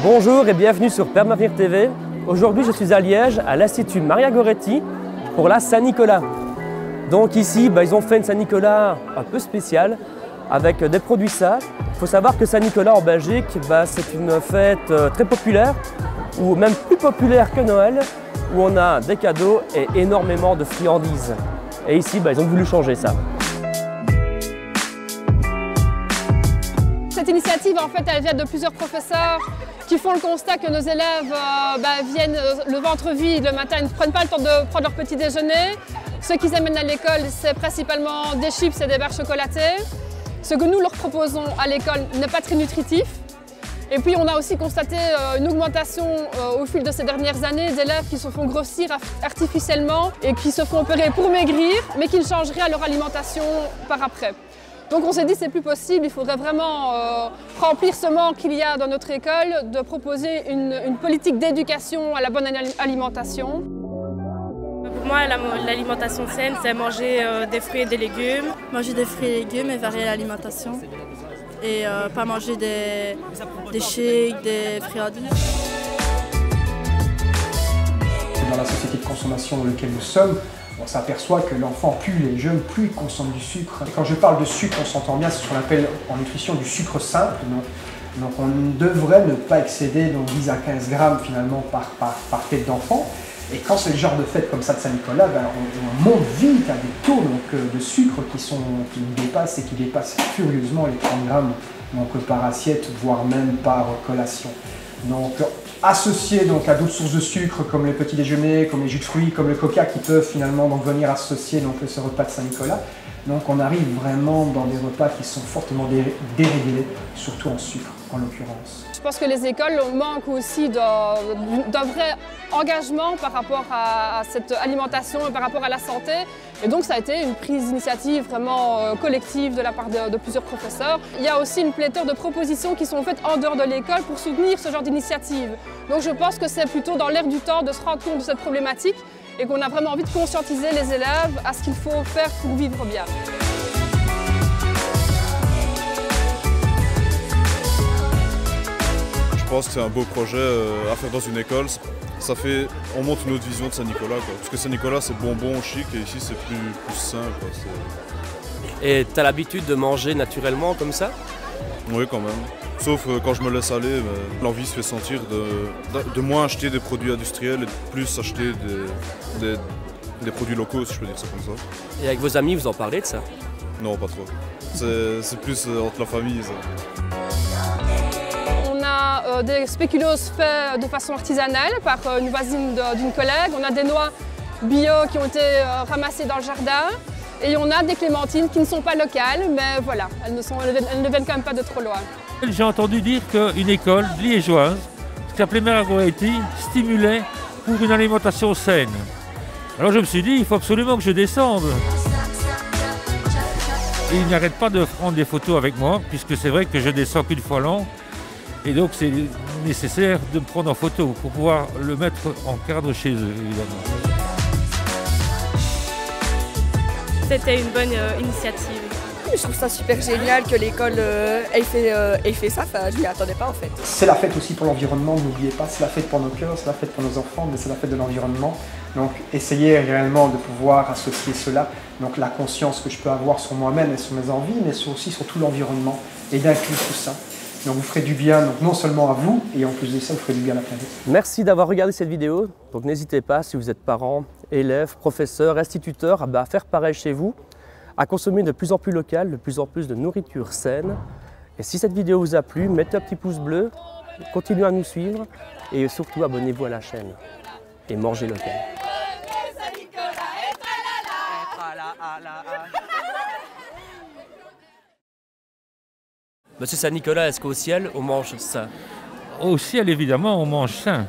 Bonjour et bienvenue sur Permavenir TV. Aujourd'hui, je suis à Liège, à l'Institut Maria Goretti, pour la Saint-Nicolas. Donc ici, ils ont fait une Saint-Nicolas un peu spéciale, avec des produits sages. Il faut savoir que Saint-Nicolas en Belgique, c'est une fête très populaire, ou même plus populaire que Noël, où on a des cadeaux et énormément de friandises. Et ici, ils ont voulu changer ça. Cette initiative, en fait, elle vient de plusieurs professeurs qui font le constat que nos élèves viennent le ventre vide le matin, ils ne prennent pas le temps de prendre leur petit déjeuner. Ce qu'ils amènent à l'école, c'est principalement des chips et des barres chocolatées. Ce que nous leur proposons à l'école n'est pas très nutritif. Et puis on a aussi constaté une augmentation au fil de ces dernières années d'élèves qui se font grossir artificiellement et qui se font opérer pour maigrir, mais qui ne changent rien à leur alimentation par après. Donc on s'est dit c'est plus possible, il faudrait vraiment remplir ce manque qu'il y a dans notre école, de proposer une politique d'éducation à la bonne alimentation. Pour moi, l'alimentation saine, c'est manger des fruits et des légumes. Manger des fruits et légumes et varier l'alimentation. Et pas manger des shakes, des friandises. Dans la société de consommation dans laquelle nous sommes, on s'aperçoit que l'enfant, plus il est jeune, plus il consomme du sucre. Et quand je parle de sucre, on s'entend bien, c'est ce qu'on appelle en nutrition du sucre simple. Donc on devrait ne pas excéder 10 à 15 grammes finalement par tête d'enfant. Et quand c'est le genre de fête comme ça de Saint-Nicolas, on monte vite à des taux de sucre qui dépassent furieusement les 30 grammes par assiette, voire même par collation. Donc associé à d'autres sources de sucre comme les petits déjeuners, comme les jus de fruits, comme le coca qui peuvent finalement venir associer ce repas de Saint-Nicolas. Donc on arrive vraiment dans des repas qui sont fortement déréglés, surtout en sucre en l'occurrence. Je pense que les écoles manquent aussi d'un vrai engagement par rapport à cette alimentation et par rapport à la santé. Et donc ça a été une prise d'initiative vraiment collective de la part de plusieurs professeurs. Il y a aussi une pléthore de propositions qui sont faites en dehors de l'école pour soutenir ce genre d'initiative. Donc je pense que c'est plutôt dans l'air du temps de se rendre compte de cette problématique et qu'on a vraiment envie de conscientiser les élèves à ce qu'il faut faire pour vivre bien. Je pense que c'est un beau projet à faire dans une école. On montre une autre vision de Saint-Nicolas. Parce que Saint-Nicolas c'est bonbon, chic, et ici c'est plus sain. Et tu as l'habitude de manger naturellement comme ça? Oui, quand même. Sauf quand je me laisse aller, l'envie se fait sentir de moins acheter des produits industriels et de plus acheter des produits locaux, si je peux dire ça comme ça. Et avec vos amis, vous en parlez de ça? Non, pas trop. C'est plus entre la famille, ça. Des spéculoos faits de façon artisanale par une voisine d'une collègue. On a des noix bio qui ont été ramassées dans le jardin. Et on a des clémentines qui ne sont pas locales, mais voilà, elles ne viennent quand même pas de trop loin. J'ai entendu dire qu'une école liégeoise, qui s'appelait Maria Goretti, stimulait pour une alimentation saine. Alors je me suis dit, il faut absolument que je descende. Et ils n'arrêtent pas de prendre des photos avec moi, puisque c'est vrai que je descends qu'une fois l'an. Et donc c'est nécessaire de me prendre en photo pour pouvoir le mettre en cadre chez eux, évidemment. C'était une bonne initiative. Je trouve ça super génial que l'école ait fait ça, je ne m'y attendais pas en fait. C'est la fête aussi pour l'environnement, n'oubliez pas, c'est la fête pour nos cœurs, c'est la fête pour nos enfants, mais c'est la fête de l'environnement. Donc essayez réellement de pouvoir associer cela, donc la conscience que je peux avoir sur moi-même et sur mes envies, mais aussi sur tout l'environnement, et d'inclure tout ça. Donc vous ferez du bien, non seulement à vous, et en plus de ça, vous ferez du bien à la planète. Merci d'avoir regardé cette vidéo. Donc n'hésitez pas, si vous êtes parents, élèves, professeurs, instituteurs, à faire pareil chez vous, à consommer de plus en plus local, de plus en plus de nourriture saine. Et si cette vidéo vous a plu, mettez un petit pouce bleu, continuez à nous suivre, et surtout abonnez-vous à la chaîne. Et mangez local. Monsieur Saint-Nicolas, est-ce qu'au ciel, on mange ça? Au ciel, évidemment, on mange sain.